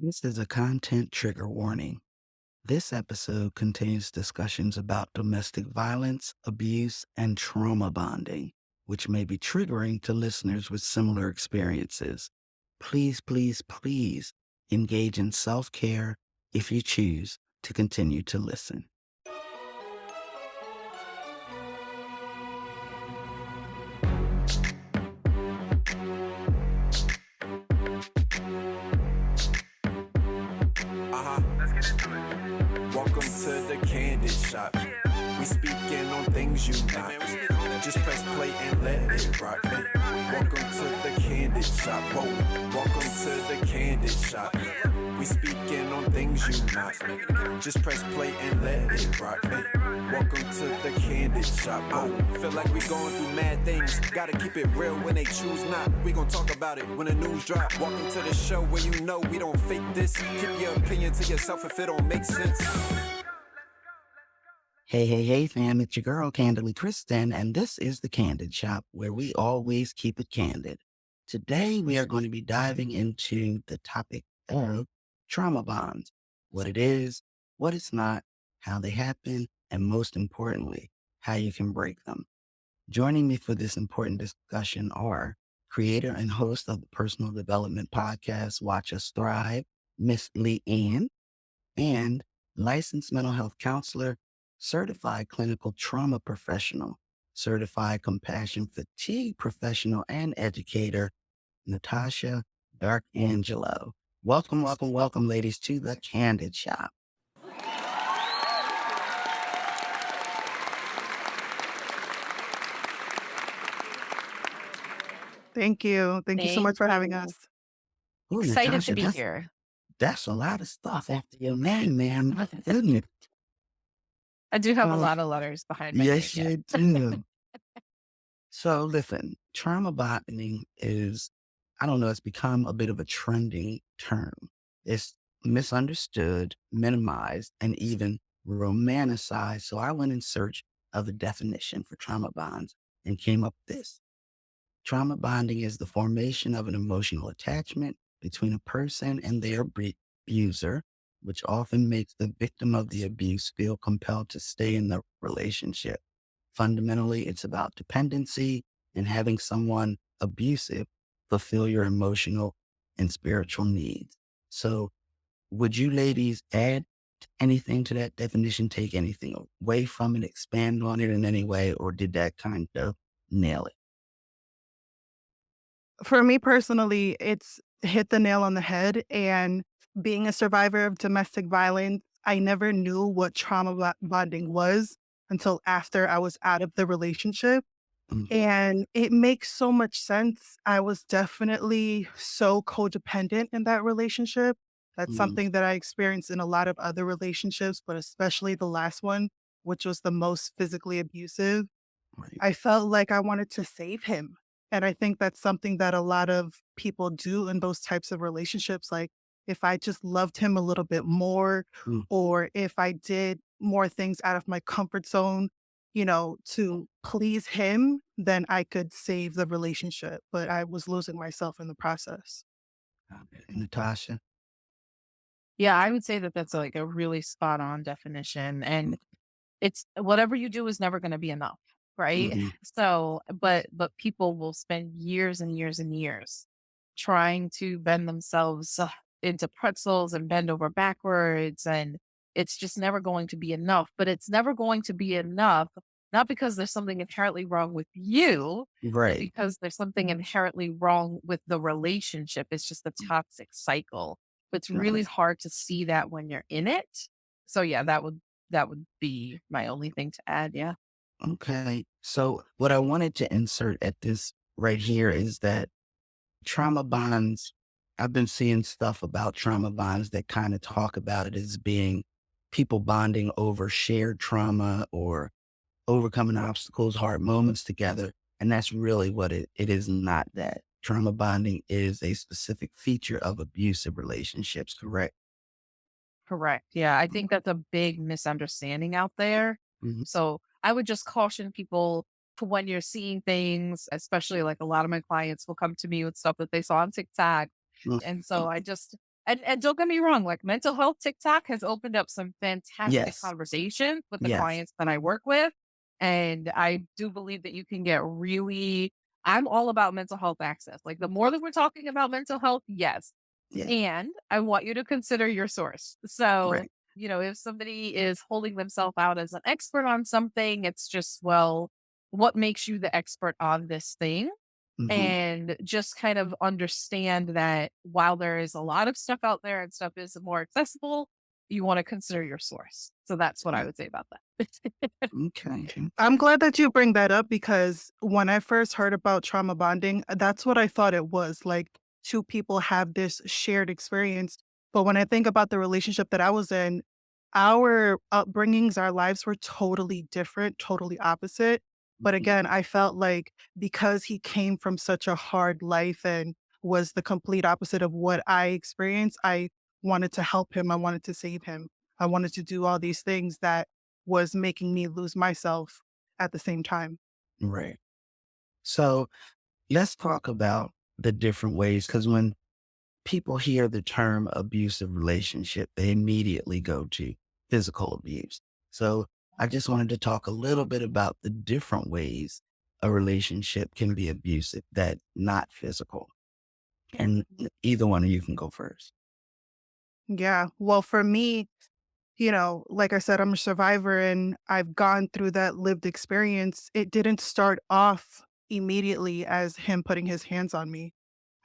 This is a content trigger warning. This episode contains discussions about domestic violence, abuse, and trauma bonding, which may be triggering to listeners with similar experiences. Please, please, please engage in self care if you choose to continue to listen. Let's get into it. Welcome to the Kandid shop. We speaking on things you not. Just press play and let it rock. Welcome to the Kandid shop. Whoa. Welcome to the Kandid shop. We speaking on things you not. Just press play and let it rock. Welcome to the Kandid shop. Feel like we going through mad things. Gotta keep it real when they choose not. We gon' talk about it when the news drop. Welcome to the show where you know we don't fake this. Keep your opinion to yourself if it don't make sense. Hey, hey, hey, fam, it's your girl, Candidly Kristen, and this is the Candid Shop, where we always keep it candid. Today, we are going to be diving into the topic of trauma bonds, what it is, what it's not, how they happen, and most importantly, how you can break them. Joining me for this important discussion are creator and host of the personal development podcast, Watch Us Thrive, Miss Lianne, and licensed mental health counselor, certified clinical trauma professional, certified compassion fatigue professional, and educator, Natasha D'Arcangelo. Welcome, welcome, welcome, ladies, to the Candid Shop. Thank you. Thank you so Thank much for having you. us. Ooh, Excited to Natasha, be here. that's a lot of stuff after your name, man. My goodness. I do have a Um, lot of letters behind my name, yes, yeah. you do. So listen, trauma bonding is, I don't know, it's become a bit of a trending term. It's misunderstood, minimized, and even romanticized. So I went in search of a definition for trauma bonds and came up with this. Trauma bonding is the formation of an emotional attachment between a person and their abuser, which often makes the victim of the abuse feel compelled to stay in the relationship. Fundamentally, it's about dependency and having someone abusive fulfill your emotional and spiritual needs. So, would you ladies add anything to that definition, take anything away from it, expand on it in any way, or did that kind of nail it? For me personally, it's hit the nail on the head. And being a survivor of domestic violence, I never knew what bonding was until after I was out of the relationship. Mhm, And it makes so much sense. I was definitely so codependent in that relationship. That's mhm, something that I experienced in a lot of other relationships, but especially the last one, which was the most physically abusive. right. I felt like I wanted to save him. And I think that's something that a lot of people do in those types of relationships. Like, if I just loved him a little bit more, Mm, or if I did more things out of my comfort zone, to please him, then I could save the relationship. But I was losing myself in the process. Natasha? Yeah, I would say that that's like a really spot on definition. And it's whatever you do is never going to be enough, right? Mm-hmm, So, but people will spend years and years and years trying to bend themselves into pretzels and bend over backwards, and it's just never going to be enough. But it's never going to be enough, not because there's something inherently wrong with you, but right. because there's something inherently wrong with the relationship. It's just a toxic cycle. But it's Got really it. hard to see that when you're in it. So yeah, that would be my only thing to add, yeah. Okay. So, what I wanted to insert at this right here is that trauma bonds, I've been seeing stuff about trauma bonds that kind of talk about it as being people bonding over shared trauma or overcoming obstacles, hard moments together. And that's really what it is not that. Trauma bonding is a specific feature of abusive relationships, correct? Correct. Yeah, I think that's a big misunderstanding out there. Mhm, So, I would just caution people to when you're seeing things, especially like a lot of my clients will come to me with stuff that they saw on TikTok. mm, And so I just And don't get me wrong, like mental health TikTok has opened up some fantastic Yes. conversations with the Yes. clients that I work with. And I do believe that you can get really, I'm all about mental health access. Like the more that we're talking about mental health, yes. Yeah. And I want you to consider your source. So, Right. if somebody is holding themselves out as an expert on something, it's just, well, what makes you the expert on this thing? Hmm. And just kind of understand that while there is a lot of stuff out there and stuff is more accessible, you want to consider your source. So that's what I Yeah. would say about that. Okay. I'm glad that you bring that up because when I first heard about trauma bonding, that's what I thought it was. Like two people have this shared experience. But when I think about the relationship that I was in, our upbringings, our lives were totally different, totally opposite. But Mhm. again, I felt like because he came from such a hard life and was the complete opposite of what I experienced, I wanted to help him. I wanted to save him. I wanted to do all these things that was making me lose myself at the same time. Right. So let's talk about the different ways, because when people hear the term abusive relationship, they immediately go to physical abuse. So I just wanted to talk a little bit about the different ways a relationship can be abusive that not physical. And either one of you can go first. Yeah. Well, for me, like I said, I'm a survivor and I've gone through that lived experience. It didn't start off immediately as him putting his hands on me.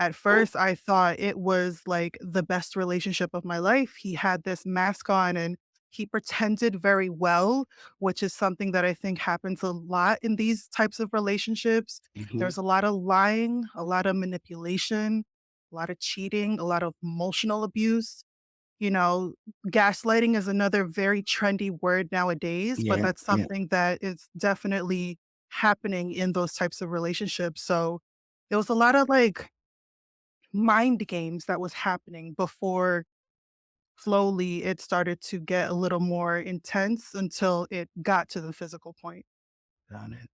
At first, I thought it was like the best relationship of my life. He had this mask on and he pretended very well, which is something that I think happens a lot in these types of relationships. Hmm. There's a lot of lying, a lot of manipulation, a lot of cheating, a lot of emotional abuse. You know, gaslighting is another very trendy word nowadays, but Yeah. that's Yeah. something that is definitely happening in those types of relationships. So it was a lot of like mind games that was happening before slowly it started to get a little more intense until it got to the physical point. Got it.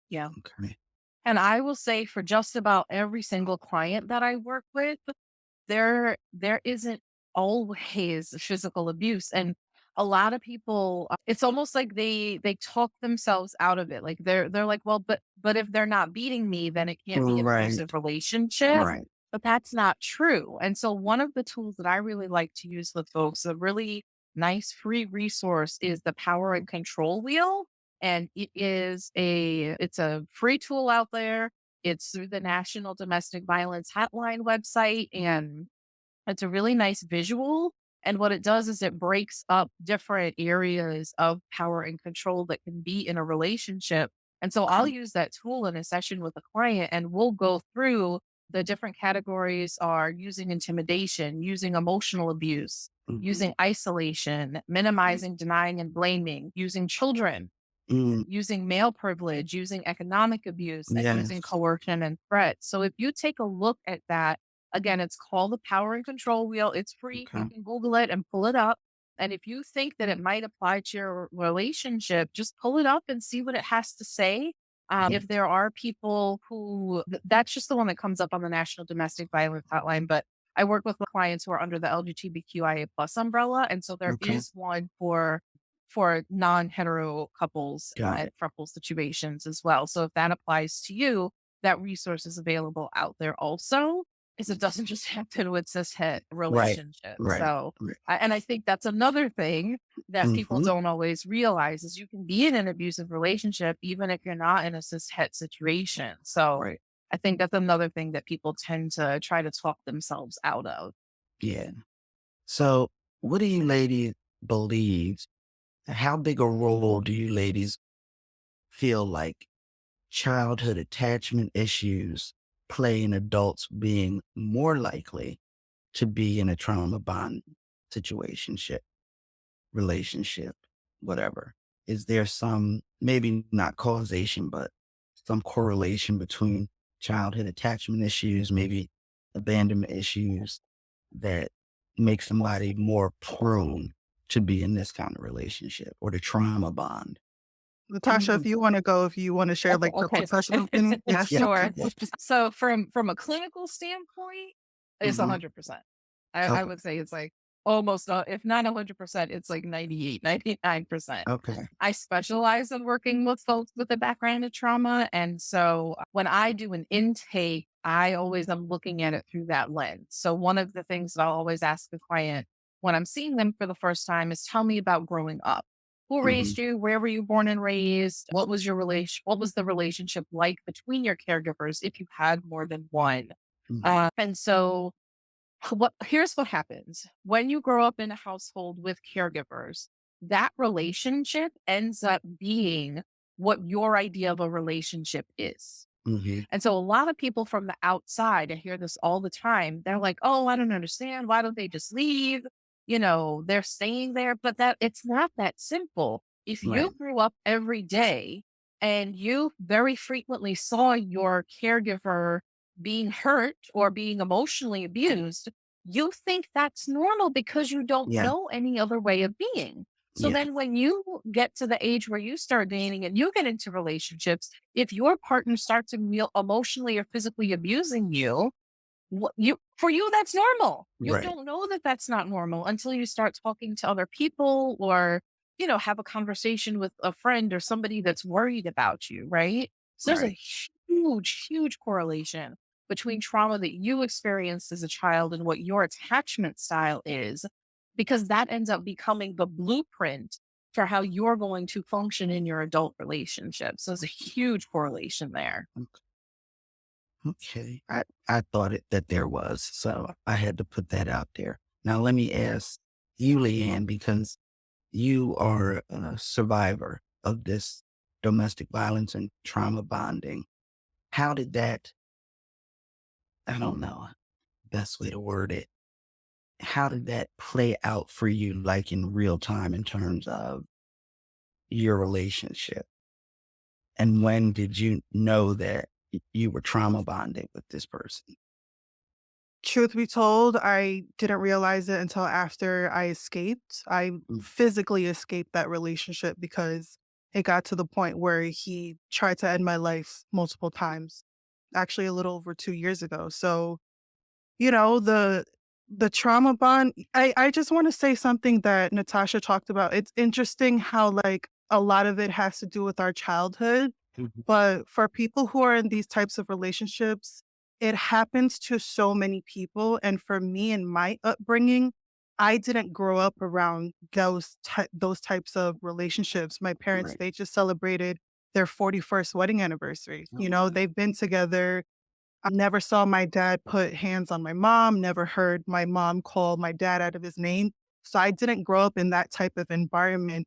Yeah. Okay. And I will say for just about every single client that I work with, there isn't always physical abuse. And a lot of people, it's almost like they talk themselves out of it. Like they're like, well, but if they're not beating me, then it can't be an Right. abusive relationship. Right. But that's not true. And so one of the tools that I really like to use with folks, a really nice free resource, is the power and control wheel. And it's a free tool out there. It's through the National Domestic Violence Hotline website, and it's a really nice visual. And what it does is it breaks up different areas of power and control that can be in a relationship. And so I'll Okay. use that tool in a session with a client and we'll go through the different categories are using intimidation, using emotional abuse, Hmm. using isolation, minimizing, denying, and blaming, using children, Mm, using male privilege, using economic abuse, and using yes. coercion and threat. So if you take a look at that, again, it's called the power and control wheel. It's free. You Okay. can Google it and pull it up. And if you think that it might apply to your relationship, just pull it up and see what it has to say. Mhm. If there are people who, that's just the one that comes up on the National Domestic Violence Hotline. But I work with clients who are under the LGBTQIA plus umbrella. And so there Okay. is one for non-hetero couples Got and it. throuple situations as well. So if that applies to you, that resource is available out there also, is it doesn't just happen with cis-het Right. relationships. Right. So, Right. and I think that's another thing that people Hmm. don't always realize is you can be in an abusive relationship even if you're not in a cis-het situation. So Right. I think that's another thing that people tend to try to talk themselves out of. Yeah. So, what do you ladies believe? How big a role do you ladies feel like childhood attachment issues play in adults being more likely to be in a trauma bond situationship, relationship, whatever? Is there some, maybe not causation, but some correlation between childhood attachment issues, maybe abandonment issues, that make somebody more prone to be in this kind of relationship or the trauma bond? Natasha, if you want to go, if you want to share like the Okay. professional opinion, yes. Yeah. Sure. Yeah. So from a clinical standpoint, it's Hmm. 100%. I Okay. would say it's like almost, if not 100%, it's like 98, 99%. Okay. I specialize in working with folks with a background of trauma. And so when I do an intake, I always am looking at it through that lens. So one of the things that I'll always ask the client when I'm seeing them for the first time is tell me about growing up. Who Hmm. raised you? Where were you born and raised? What was your relation? What was the relationship like between your caregivers if you had more than one? Hmm. And so here's what happens when you grow up in a household with caregivers, that relationship ends up being what your idea of a relationship is. Hmm. And so a lot of people from the outside, I hear this all the time. They're like, "Oh, I don't understand. Why don't they just leave? They're staying there." But that it's not that simple. If you Right. grew up every day and you very frequently saw your caregiver being hurt or being emotionally abused, you think that's normal because you don't Yeah. know any other way of being. So Yeah. then when you get to the age where you start dating and you get into relationships, if your partner starts emotionally or physically abusing you, for you that's normal. You Right. don't know that that's not normal until you start talking to other people or have a conversation with a friend or somebody that's worried about you, right? So there's a Right. huge correlation between trauma that you experienced as a child and what your attachment style is, because that ends up becoming the blueprint for how you're going to function in your adult relationship. So there's a huge correlation there. Okay. I thought that there was, so I had to put that out there. Now let me ask you, Leanne, because you are a survivor of this domestic violence and trauma bonding. How did that, I don't know, best way to word it, how did that play out for you, like in real time in terms of your relationship? And when did you know that you were trauma bonding with this person? Truth be told, I didn't realize it until after I escaped. I Mm. physically escaped that relationship because it got to the point where he tried to end my life multiple times, actually a little over 2 years ago. So, the trauma bond, I just wanna say something that Natasha talked about. It's interesting how, like, a lot of it has to do with our childhood, Mhm. but for people who are in these types of relationships, it happens to so many people, and for me and my upbringing, I didn't grow up around those types of relationships. My parents, Right. they just celebrated their 41st wedding anniversary. Okay. They've been together. I never saw my dad put hands on my mom, never heard my mom call my dad out of his name. So I didn't grow up in that type of environment.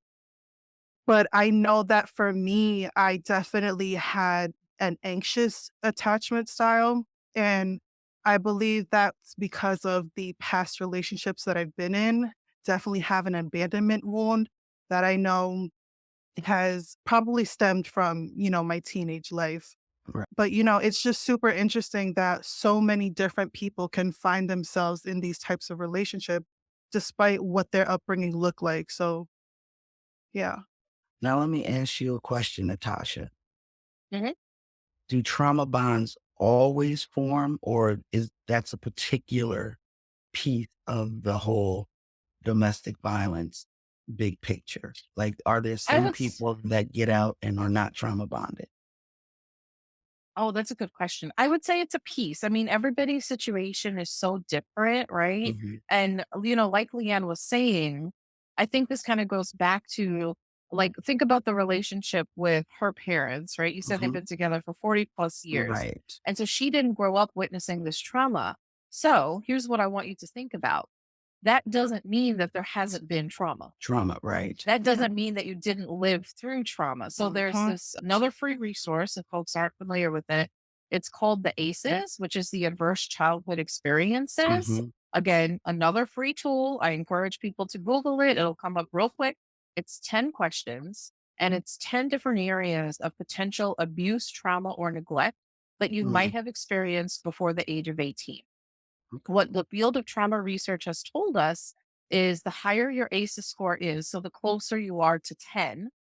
But I know that for me, I definitely had an anxious attachment style. And I believe that's because of the past relationships that I've been in. Definitely have an abandonment wound that I know has probably stemmed from, my teenage life. Right. But, it's just super interesting that so many different people can find themselves in these types of relationship despite what their upbringing looked like. So, yeah. Now let me ask you a question, Natasha. Mhm. Do trauma bonds always form, or is that's a particular piece of the whole domestic violence big picture? Like, are there I some would people that get out and are not trauma bonded? Oh, that's a good question. I would say it's a piece. I mean, everybody's situation is so different, right? Mhm. And, like Leanne was saying, I think this kind of goes back to like, think about the relationship with her parents, right? You said they've Mhm. been together for 40 plus years. Right. And so she didn't grow up witnessing this trauma. So here's what I want you to think about. That doesn't mean that there hasn't been trauma. Trauma, right. That doesn't mean that you didn't live through trauma. So there's Mhm. this another free resource if folks aren't familiar with it. It's called the ACEs, which is the Adverse Childhood Experiences. Mhm. Again, another free tool. I encourage people to Google it. It'll come up real quick. It's 10 questions and it's 10 different areas of potential abuse, trauma, or neglect that you might Mm. have experienced before the age of 18. Okay. What the field of trauma research has told us is the higher your ACEs score is, so the closer you are to 10,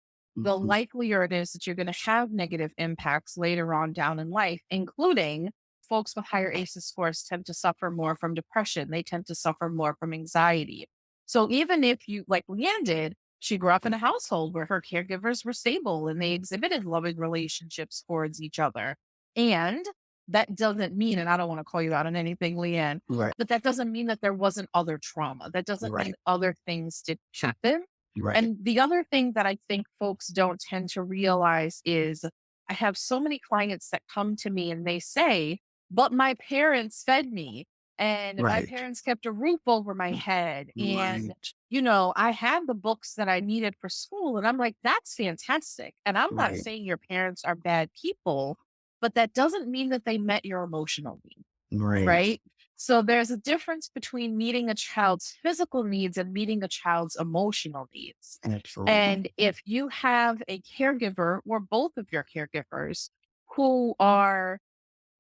the Mhm. likelier it is that you're going to have negative impacts later on down in life, including folks with higher ACEs scores tend to suffer more from depression. They tend to suffer more from anxiety. So even if you, like Leanne did, she grew up in a household where her caregivers were stable and they exhibited loving relationships towards each other. And that doesn't mean, and I don't want to call you out on anything, Leanne, Right. but that doesn't mean that there wasn't other trauma. That doesn't mean Right. other things didn't happen. Right. And the other thing that I think folks don't tend to realize is I have so many clients that come to me and they say, but my parents fed me and my Right. parents kept a roof over my head. And, Right. I had the books that I needed for school. And I'm like, that's fantastic. And I'm not Right. saying your parents are bad people, but that doesn't mean that they met your emotional needs, Right. right? So there's a difference between meeting a child's physical needs and meeting a child's emotional needs. Absolutely. And if you have a caregiver or both of your caregivers who are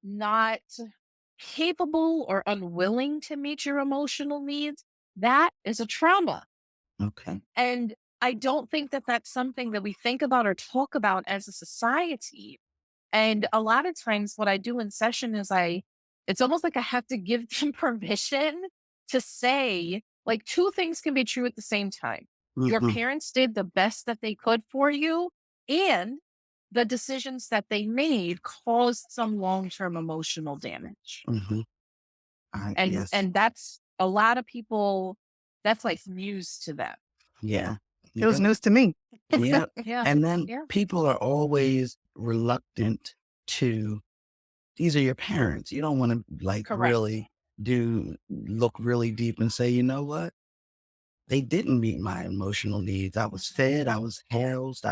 not capable or unwilling to meet your emotional needs, that is a trauma. Okay. And I don't think that that's something that we think about or talk about as a society. And a lot of times what I do in session is it's almost like I have to give them permission to say, like, two things can be true at the same time. Your Mhm. parents did the best that they could for you, and the decisions that they made caused some long-term emotional damage. Mhm. And Yes. and that's a lot of people, that's like news to them. Yeah. It was Yep. news to me. Yep. Yeah. And then Yeah. people are always reluctant to, these are your parents. You don't want to like Correct. really look really deep and say, you know what? They didn't meet my emotional needs. I was fed, I was housed,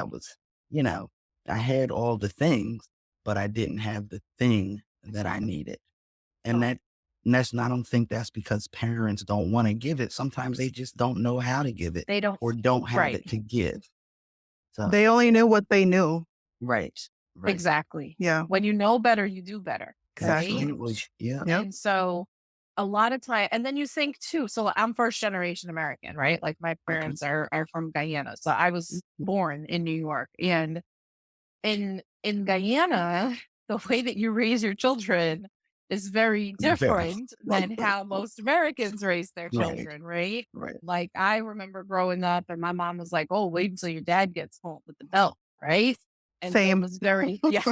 you know, I had all the things, but I didn't have the thing that I needed. And Correct. that and that's not, I don't think that's because parents don't want to give it. Sometimes they just don't know how to give it They don't. or don't have Right. it to give. So They only knew what they knew. right. Right. Exactly. Yeah, When you know better, you do better, right? exactly. Absolutely. Yeah. Yep. And so a lot of time, and then you think too, so I'm first generation American, right? Like my Okay. parents are from Guyana. So I was born in New York. And in Guyana, the way that you raise your children is very Very. different than how most Americans raise their Right. children, right? Right. Like I remember growing up and my mom was like, "Oh, wait until your dad gets home with the belt," right? And so it Same. was very, yeah.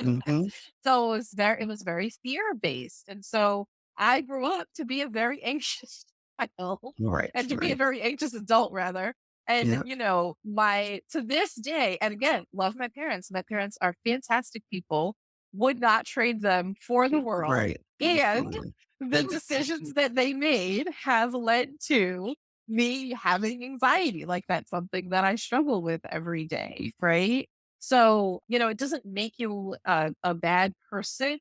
Hmm. So it was very fear based. And so I grew up to be a very anxious child Right. and to be a Right. very anxious adult rather. And, Yeah. my to this day, and again, love my parents. My parents are fantastic people, would not trade them for the world. Right. And Absolutely. the decisions that they made have led to me having anxiety. Like that's something that I struggle with every day. Right. So, it doesn't make you a bad person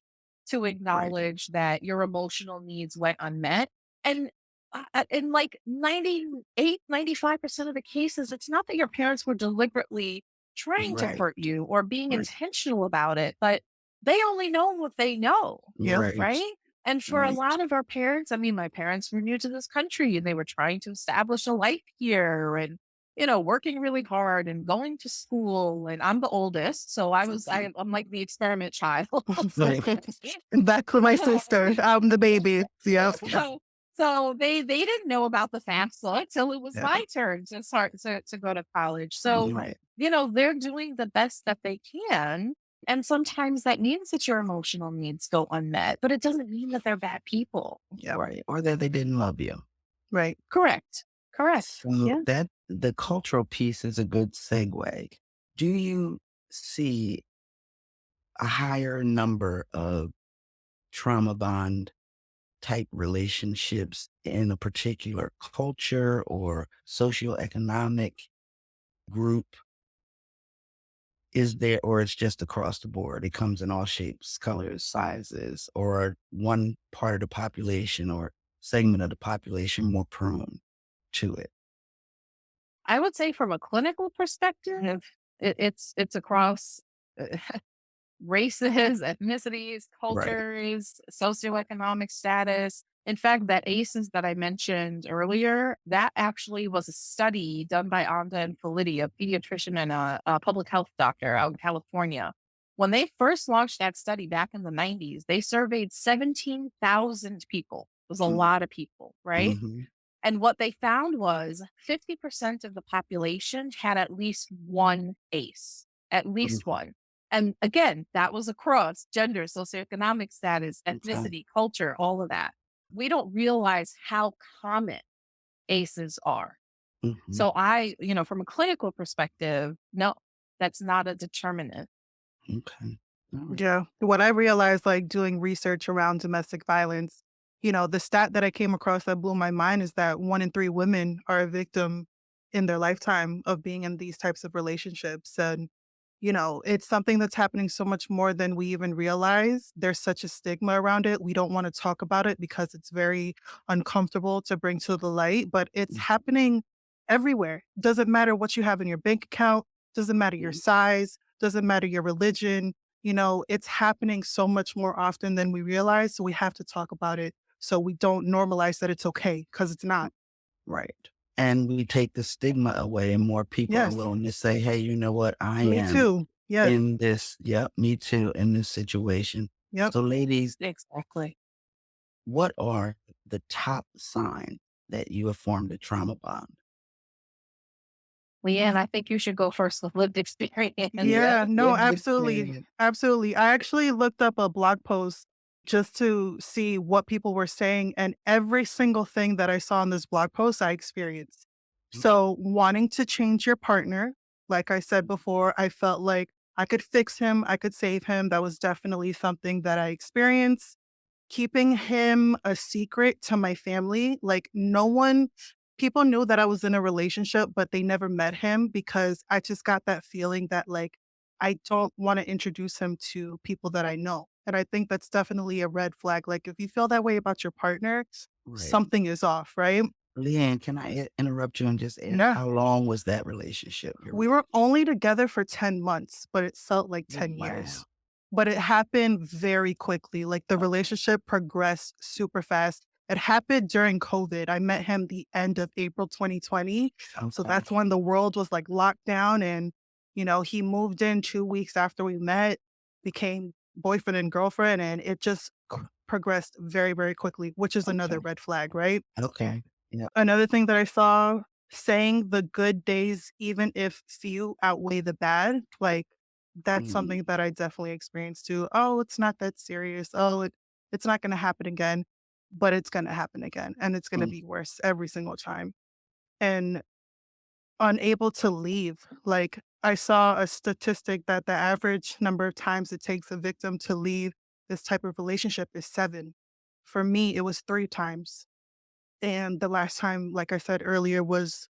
to Right. acknowledge that your emotional needs went unmet. And in like 98, 95% of the cases, it's not that your parents were deliberately trying to Right. hurt you or being Right. intentional about it, but they only know what they know, Yep. Right. right? And for a Right. lot of our parents, I mean, my parents were new to this country and they were trying to establish a life here and, working really hard and going to school. And I'm the oldest. So I'm like the experiment child. Right. Back to my sister. I'm the baby. Yep. so, so they didn't know about the FAFSA until it was Yeah. my turn to start to go to college. So, Right. they're doing the best that they can. And sometimes that means that your emotional needs go unmet, but it doesn't mean that they're bad people. Yep. Right. Or that they didn't love you. Right. Correct. Correct. So Yeah. that the cultural piece is a good segue. Do you see a higher number of trauma bond type relationships in a particular culture or socioeconomic group? Is there, or it's just across the board? It comes in all shapes, colors, sizes, or one part of the population or segment of the population more prone to it? I would say from a clinical perspective, it's across uh, races, ethnicities, Right. cultures, socioeconomic status. In fact, that ACEs that I mentioned earlier, that actually was a study done by Anda and Felitti, a pediatrician and a public health doctor out in California, When they first launched that study back in the 90s, they surveyed 17,000 people. It was a Mm, lot of people, right? mhm, And what they found was 50% of the population had at least one ACE, at least mhm. one. And again, that was across gender, socioeconomic status, Okay. ethnicity, culture, all of that. We don't realize how common ACEs are. Mhm. So from a clinical perspective, no, that's not a determinant. Okay. All right. Yeah. What I realized, like doing research around domestic violence, the stat that I came across that blew my mind is that 1 in 3 women are a victim in their lifetime of being in these types of relationships. And, it's something that's happening so much more than we even realize. There's such a stigma around it. We don't want to talk about it because it's very uncomfortable to bring to the light, but it's happening everywhere. Doesn't matter what you have in your bank account, doesn't matter your Mhm. size, doesn't matter your religion. It's happening so much more often than we realize. So we have to talk about it so we don't normalize that it's okay because it's not. Right. And we take the stigma away, and more people are Yes. willing to say, "Hey, you know what? I Me am too. Yes. in this." Yep, me too, in this situation. Yep. So, ladies, Exactly. what are the top signs that you have formed a trauma bond? Leanne, I think you should go first with lived experience. Yeah, Yeah, no, lived absolutely. experience. Absolutely. I actually looked up a blog post just to see what people were saying, and every single thing that I saw in this blog post, I experienced. Okay. So, wanting to change your partner, like I said before, I felt like I could fix him, I could save him. That was definitely something that I experienced. Keeping him a secret to my family, like, no one people knew that I was in a relationship, but they never met him because I just got that feeling that, like, I don't wanna introduce him to people that I know, and I think that's definitely a red flag, like, if you feel that way about your partner, Right. something is off, right? Leanne, can I interrupt you and just ask, Yeah. how long was that relationship, your We were relationship? only together for 10 months, but it felt like Oh, 10 wow. years. But it happened very quickly. Like the Okay. relationship progressed super fast. It happened during COVID. I met him the end of April 2020. So Okay. that's when the world was like locked down. And, he moved in 2 weeks after we met, became boyfriend and girlfriend. And it just progressed very, very quickly, which is another Okay. red flag, right? Okay. Yep. Another thing that I saw, saying the good days, even if few outweigh the bad, like that's Mm, something that I definitely experienced too. Oh, it's not that serious. Oh, it's not going to happen again, but it's going to happen again. And it's going to mm, be worse every single time. And unable to leave. Like I saw a statistic that the average number of times it takes a victim to leave this type of relationship is 7. For me, it was 3 times. And the last time, like I said earlier, was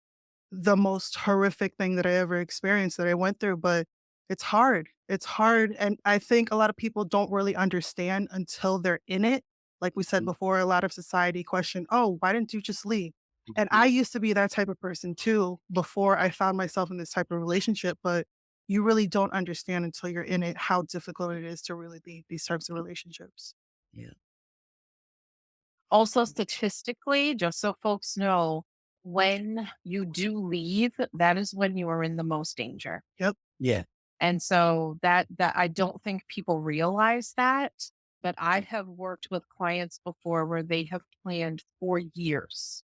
the most horrific thing that I ever experienced that I went through, but it's hard. It's hard. And I think a lot of people don't really understand until they're in it. Like we said mm, before, a lot of society question, oh, why didn't you just leave? And I mhm. used to be that type of person too before I found myself in this type of relationship. But you really don't understand until you're in it how difficult it is to really leave these types of relationships. Yeah. Also, statistically, just so folks know, when you do leave, that is when you are in the most danger. Yep. Yeah. And so that I don't think people realize that, but I have worked with clients before where they have planned for years,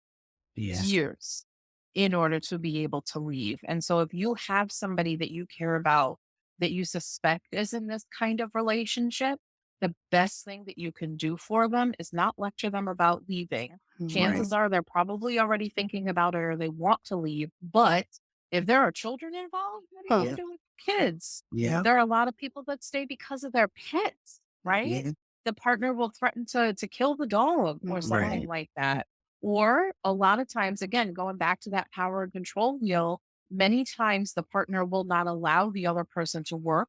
Yeah. years in order to be able to leave. And so if you have somebody that you care about that you suspect is in this kind of relationship, the best thing that you can do for them is not lecture them about leaving. Right. Chances are they're probably already thinking about it or they want to leave. But if there are children involved, what are you Huh. going to do with kids? Yeah. Yep. There are a lot of people that stay because of their pets, right? Yeah. The partner will threaten to kill the dog or Mhm. something Right. like that. Or a lot of times, again, going back to that power and control wheel, many times the partner will not allow the other person to work.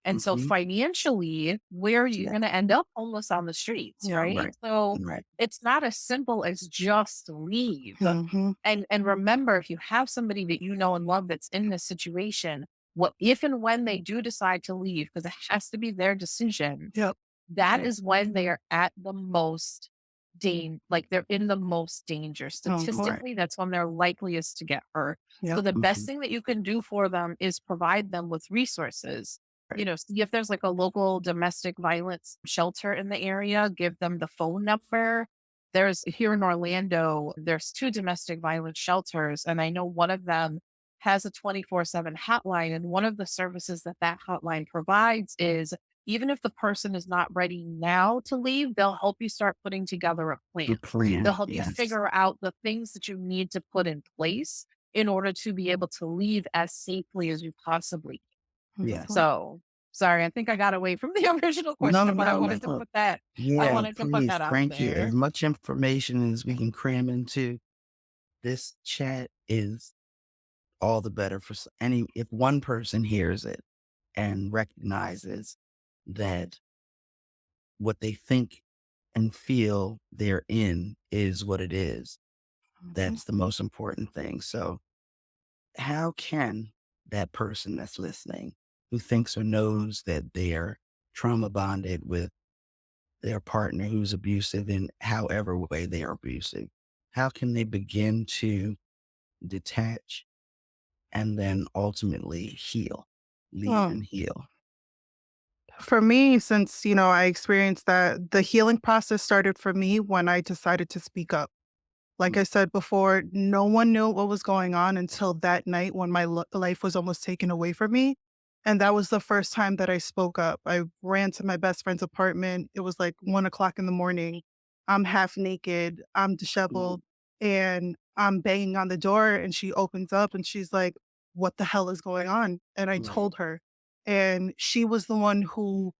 And so Mhm. financially, where are you Yeah. going to end up homeless on the streets, Yep. right? Right. So Right. it's not as simple as just leave. Mhm. And remember, if you have somebody that you know and love that's in this situation, what if and when they do decide to leave, because it has to be their decision, Yep. that is when they are at the most like they're in the most danger. Mhm. Right. Statistically, that's when they're likeliest to get hurt. So Yep. the best Mhm. thing that you can do for them is provide them with resources. Right. See if there's like a local domestic violence shelter in the area, give them the phone number. There's here in Orlando, there's two domestic violence shelters, and I know one of them has a 24/7 hotline. And one of the services that that hotline provides is even if the person is not ready now to leave, they'll help you start putting together a plan. The They'll plan. help you Yes. figure out the things that you need to put in place in order to be able to leave as safely as you possibly Yes. so, sorry, I think I got away from the original No, question, but no, no. I Yeah, wanted to put please. that out Thank you. As there. much information as we can cram into this chat is all the better for any, if one person hears it and recognizes that what they think and feel they're in is what it is. Mhm. That's the most important thing. So, how can that person that's listening who thinks or knows that they're trauma bonded with their partner who's abusive in however way they are abusive, how can they begin to detach and then ultimately heal, leave Well, and heal? for me, since, I experienced that, the healing process started for me when I decided to speak up. Like I said before, no one knew what was going on until that night when my life was almost taken away from me. And that was the first time that I spoke up. I ran to my best friend's apartment. It was like 1 o'clock in the morning. I'm half naked, I'm Mm. disheveled, and I'm banging on the door. And she opens up and she's like, "What the hell is going on?" And I Right, told her. And she was the one who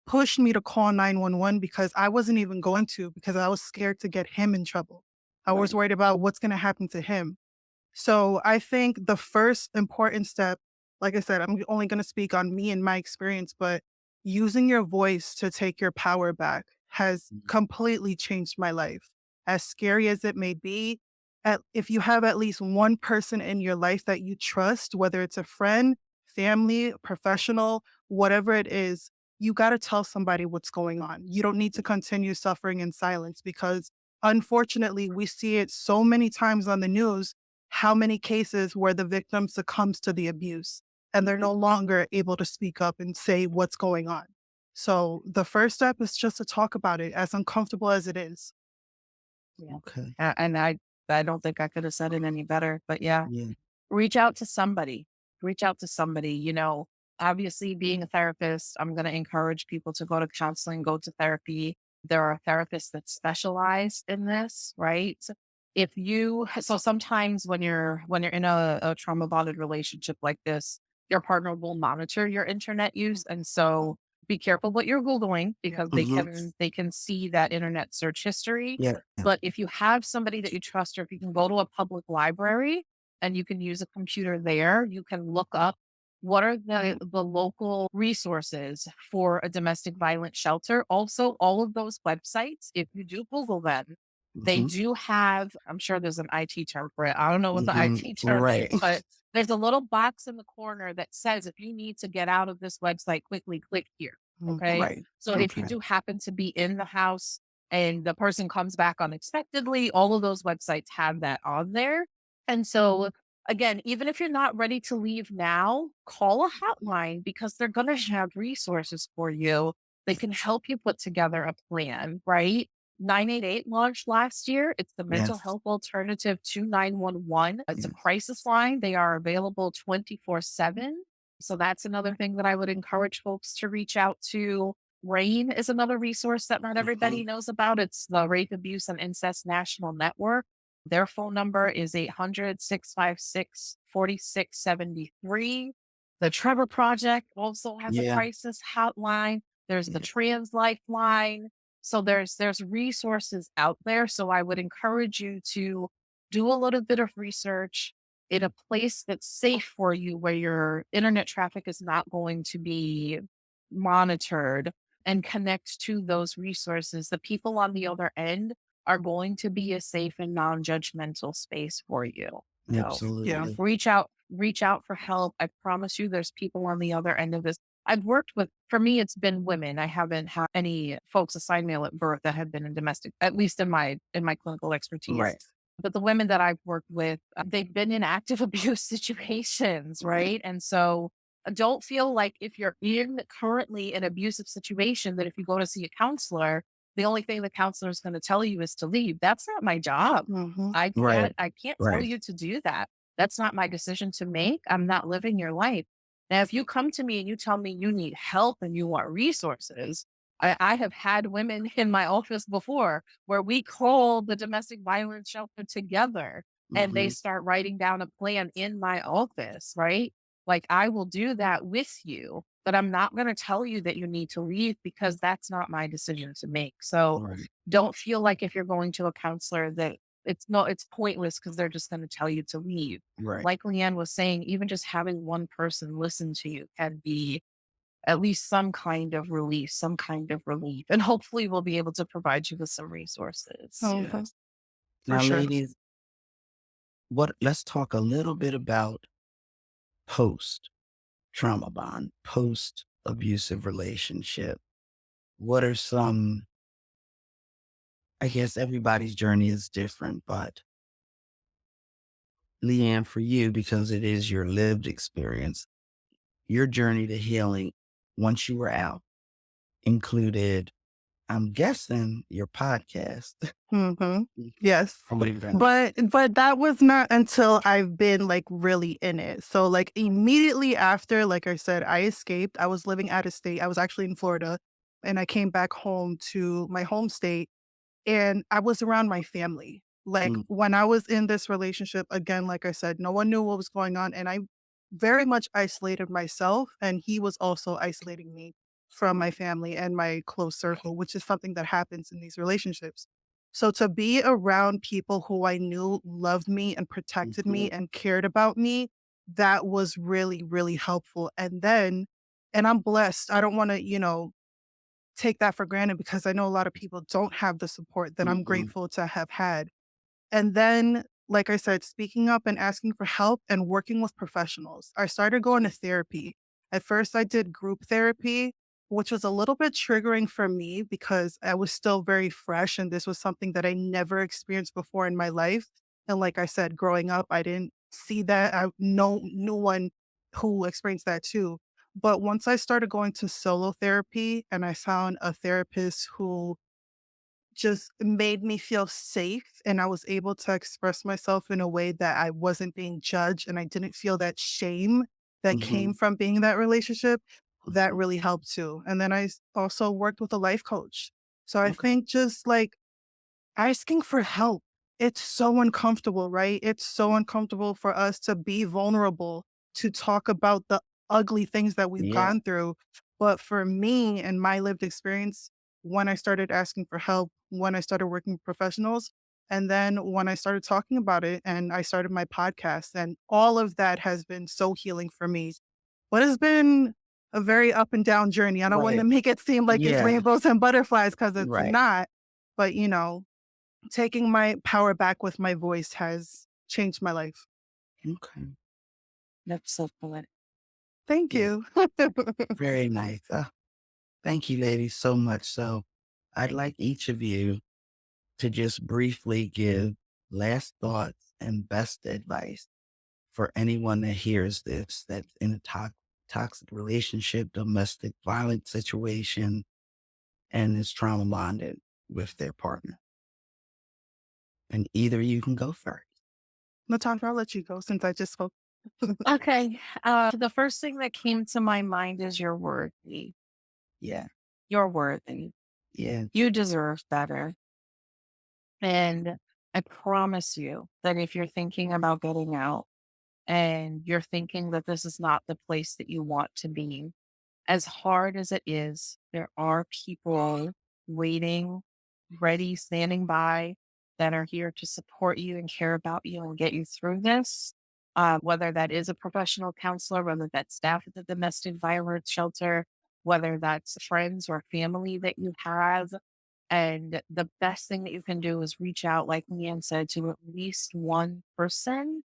pushed me to call 911 because I wasn't even going to because I was scared to get him in trouble. I was right. worried about what's gonna happen to him. So I think the first important step, like I said, I'm only going to speak on me and my experience, but using your voice to take your power back has Mm. completely changed my life. As scary as it may be, if you have at least one person in your life that you trust, whether it's a friend, family, professional, whatever it is, you got to tell somebody what's going on. You don't need to continue suffering in silence because unfortunately, we see it so many times on the news how many cases where the victim succumbs to the abuse and they're no longer able to speak up and say what's going on. So the first step is just to talk about it, as uncomfortable as it is. Yeah. Okay. And I don't think I could have said it any better, but yeah, Yeah. reach out to somebody. Reach out to somebody, obviously being a therapist, I'm going to encourage people to go to counseling, go to therapy. There are therapists that specialize in this, right? So sometimes when you're in a trauma bonded relationship like this, your partner will monitor your internet use. And so be careful what you're Googling because they Hmm. can they can see that internet search history. Yeah. But if you have somebody that you trust, or if you can go to a public library and you can use a computer there, you can look up what are the local resources for a domestic violence shelter. Also, all of those websites, if you do Google them, they Hmm. do have, I'm sure there's an IT term for it. I don't know what the Hmm. IT term Right. is, but there's a little box in the corner that says if you need to get out of this website quickly, click here. Okay. Right. So if you Okay. do happen to be in the house and the person comes back unexpectedly, all of those websites have that on there. And so, again, even if you're not ready to leave now, call a hotline because they're going to have resources for you. They can help you put together a plan, right? 988 launched last year. It's the mental Yes. health alternative to 911. It's a Yes. crisis line. They are available 24/7. So that's another thing that I would encourage folks to reach out to. RAIN is another resource that not Hmm. everybody knows about. It's the Rape, Abuse, and Incest National Network. Their phone number is 800-656-4673. The Trevor Project also has a Yeah. crisis hotline. There's the Yeah. Trans Lifeline. So there's resources out there. So I would encourage you to do a little bit of research in a place that's safe for you where your internet traffic is not going to be monitored and connect to those resources. The people on the other end are going to be a safe and non-judgmental space for you. So Yeah. Absolutely. reach out for help. I promise you there's people on the other end of this. I've worked with, for me, it's been women. I haven't had any folks assign me at birth that have been in domestic, at least in my clinical expertise. Right. But the women that I've worked with, they've been in active abuse situations, Right. right? And so don't feel like if you're in currently an abusive situation that if you go to see a counselor, the only thing the counselor is going to tell you is to leave. That's not my job. Mhm. Right. I can't tell Right. you to do that. That's not my decision to make. I'm not living your life. Now, if you come to me and you tell me you need help and you want resources, I have had women in my office before where we call the domestic violence shelter together and they Mhm. start writing down a plan in my office, right? Like I will do that with you, but I'm not going to tell you that you need to leave because that's not my decision to make. So Right. don't feel like if you're going to a counselor that it's pointless because they're just going to tell you to leave. Right. Like Leanne was saying, even just having one person listen to you can be at least some kind of relief, some kind of relief. And hopefully we'll be able to provide you with some resources. Mhm. Yes. For Now, sure. ladies, let's talk a little bit about post trauma bond, post abusive relationship. What are some, I guess everybody's journey is different, but Leanne, for you, because it is your lived experience, your journey to healing once you were out included, I'm guessing, your podcast. Mhm. Yes. Somebody that. But that was not until I've been, like, really in it. So, like, immediately after, like I said, I escaped. I was living out of state. I was actually in Florida, and I came back home to my home state, and I was around my family. Like, Mm, when I was in this relationship, again, like I said, no one knew what was going on, and I very much isolated myself, and he was also isolating me from my family and my close circle, which is something that happens in these relationships. So to be around people who I knew loved me and protected mhm, me and cared about me, that was really, really helpful. And I'm blessed. I don't want to, take that for granted because I know a lot of people don't have the support that I'm mhm, grateful to have had. And then, like I said, speaking up and asking for help and working with professionals. I started going to therapy. At first, I did group therapy, which was a little bit triggering for me because I was still very fresh and this was something that I never experienced before in my life. And like I said, growing up, I didn't see that. I know no one who experienced that too. But once I started going to solo therapy and I found a therapist who just made me feel safe and I was able to express myself in a way that I wasn't being judged and I didn't feel that shame that came mhm, from being in that relationship. That mhm. really helped too. And then also worked with a life coach. So I Okay. think just like asking for help. It's so uncomfortable, right? It's so uncomfortable for us to be vulnerable, to talk about the ugly things that we've Yeah. gone through. But for me and my lived experience, when I started asking for help, when I started working with professionals, and then when I started talking about it and I started my podcast, and all of that has been so healing for me. But it's been a very up and down journey. I don't want to Right. make it seem like it's Yeah. rainbows and butterflies because it's Right. not. But, taking my power back with my voice has changed my life. Okay. That's so poetic. Thank Yeah. you. Very nice. Thank you, ladies, so much. So I'd like each of you to just briefly give last thoughts and best advice for anyone that hears this that's in a toxic relationship, domestic violence situation, and is trauma bonded with their partner. And either you can go first. Natasha, I'll let you go since I just spoke. Okay. The first thing that came to my mind is you're worthy. Yeah. You're worthy. Yeah. You deserve better. And I promise you that if you're thinking about getting out and you're thinking that this is not the place that you want to be, as hard as it is, there are people waiting, ready, standing by that are here to support you and care about you and get you through this. Whether that is a professional counselor, whether that's staff at the domestic violence shelter, whether that's friends or family that you have. And the best thing that you can do is reach out, like Leanne said, to at least one person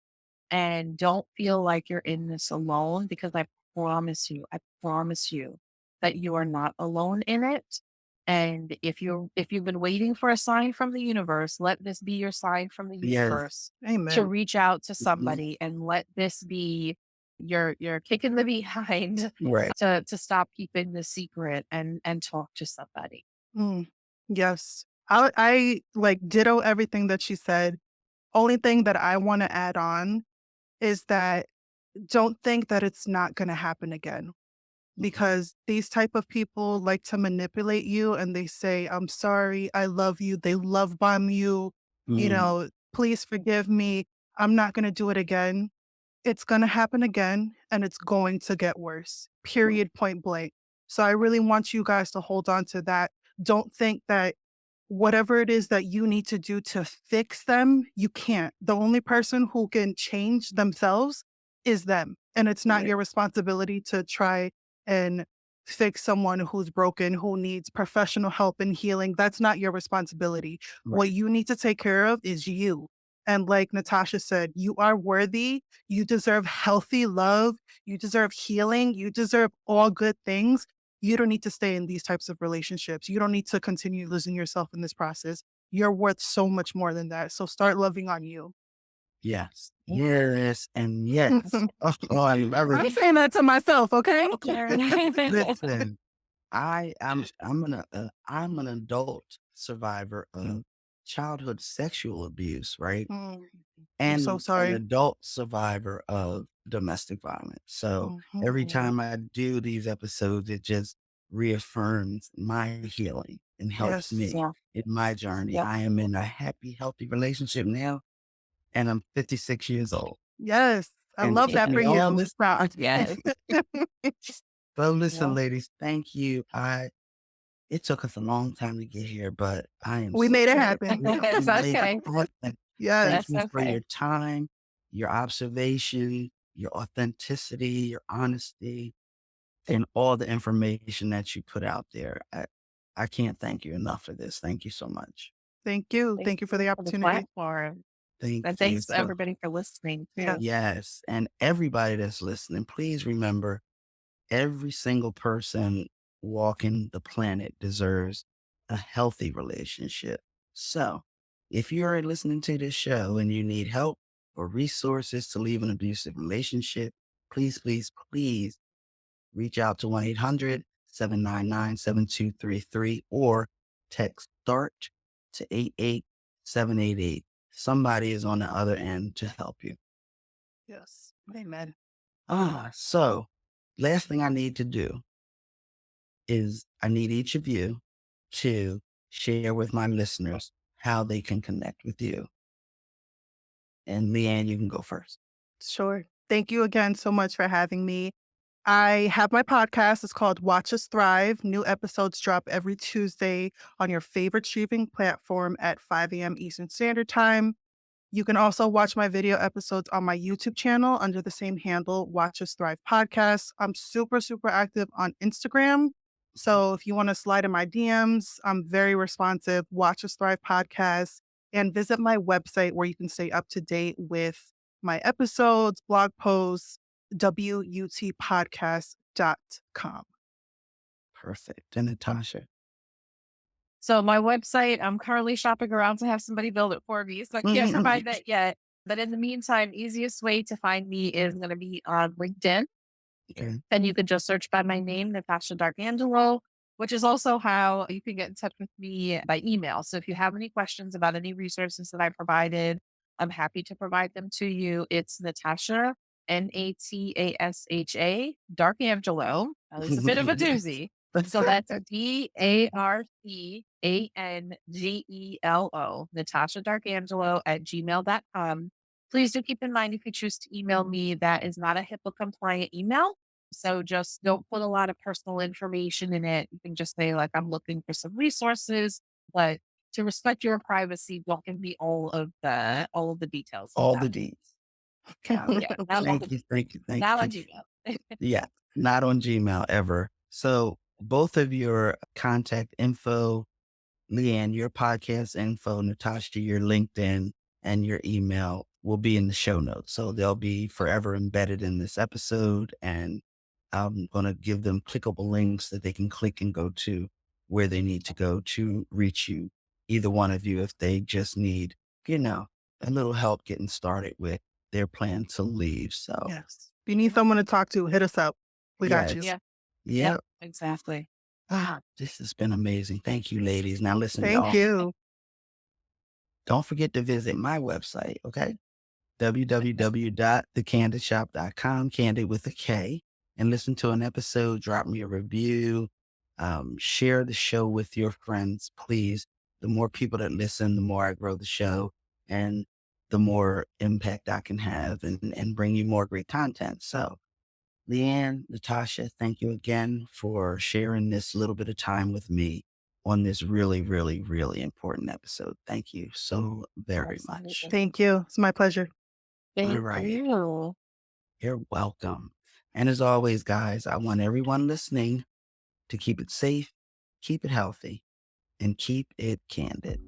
and don't feel like you're in this alone because I promise you that you are not alone in it. And if you've been waiting for a sign from the universe, let this be your sign from the Yes. universe to Amen. reach out to Mhm. somebody and let this be you're kicking the behind Right. to stop keeping the secret and talk to somebody. Mm, yes. I like ditto everything that she said. Only thing that I want to add on is that don't think that it's not going to happen again, because these type of people like to manipulate you and they say, "I'm sorry, I love you." They love bomb you, Mm, "Please forgive me. I'm not going to do it again." It's going to happen again and it's going to get worse. Period, point blank. So I really want you guys to hold on to that. Don't think that whatever it is that you need to do to fix them, you can't. The only person who can change themselves is them. And it's not right. your responsibility to try and fix someone who's broken, who needs professional help and healing. That's not your responsibility. What Right. you need to take care of is you. And like Natasha said, you are worthy. You deserve healthy love. You deserve healing. You deserve all good things. You don't need to stay in these types of relationships. You don't need to continue losing yourself in this process. You're worth so much more than that. So start loving on you. Yes. Yes. And yes. Oh, I remember. I'm saying that to myself, okay? Listen, I'm an adult survivor of childhood sexual abuse, right? Mm, I'm so And an sorry. adult survivor of domestic violence. So every Mhm. time I do these episodes, it just reaffirms my healing and helps Yes. me Yeah. in my journey. Yep. I am in a happy, healthy relationship now, and I'm 56 years old. Yes. I And love that in for all you. this Proud. Yes. so listen, Yeah. ladies, thank you. It took us a long time to get here, but I am We so made it glad happen. we That's made it okay. happen. Thank Yes. That's you for okay. your time, your observation, your authenticity, your honesty, and all the information that you put out there. I can't thank you enough for this. Thank you so much. Thank you. Thank Thank you for you the for the opportunity. platform. Thank And you. thanks to So, everybody for listening too. Yes. yes. And everybody that's listening, please remember every single person walking the planet deserves a healthy relationship. So, if you're listening to this show and you need help or resources to leave an abusive relationship, please, please, please reach out to 1-800-799-7233 or text START to 88788. Somebody is on the other end to help you. Yes. Amen. So last thing I need to do is I need each of you to share with my listeners how they can connect with you. And Leanne, you can go first. Sure. Thank you again so much for having me. I have my podcast. It's called Watch Us Thrive. New episodes drop every Tuesday on your favorite streaming platform at 5 a.m. Eastern Standard Time. You can also watch my video episodes on my YouTube channel under the same handle, Watch Us Thrive Podcast. I'm super, super active on Instagram. So if you want to slide in my DMs, I'm very responsive. Watch Us Thrive Podcast and visit my website where you can stay up to date with my episodes, blog posts, wutpodcast.com. Perfect. And Natasha. So my website, I'm currently shopping around to have somebody build it for me. So I can't provide that yet. But in the meantime, easiest way to find me is going to be on LinkedIn. Okay. And you can just search by my name, Natasha D'Arcangelo, which is also how you can get in touch with me by email. So if you have any questions about any resources that I provided, I'm happy to provide them to you. It's Natasha, Natasha, D'Arcangelo. It's a bit of a doozy. So that's DARCANGELO, Natasha D'Arcangelo at gmail.com. Please do keep in mind if you choose to email me, that is not a HIPAA compliant email. So just don't put a lot of personal information in it. You can just say, like, I'm looking for some resources, but to respect your privacy, don't give me all of the details of All that. the D's. Got it. Yeah. Not on Thank you. Thank you. Thank not you. on Gmail. Yeah. Not on Gmail ever. So both of your contact info, Leanne, your podcast info, Natasha, your LinkedIn and your email will be in the show notes. So they'll be forever embedded in this episode. And I'm going to give them clickable links that they can click and go to where they need to go to reach you, either one of you, if they just need, a little help getting started with their plan to leave. So, Yes. If you need someone to talk to, hit us up. We got you. yes. Yeah. Yep. Yep. Exactly. This has been amazing. Thank you, ladies. Now, listen, Thank y'all, you. don't forget to visit my website, okay? Okay. www.thecandidshop.com, Candid with a K, and listen to an episode, drop me a review, share the show with your friends, please. The more people that listen, the more I grow the show and the more impact I can have and bring you more great content. So, Lianne, Natasha, thank you again for sharing this little bit of time with me on this really, really, really important episode. Thank you so very much. Absolutely. Thank you. It's my pleasure. All Thank right. you. You're welcome. And as always, guys, I want everyone listening to keep it safe, keep it healthy, and keep it candid.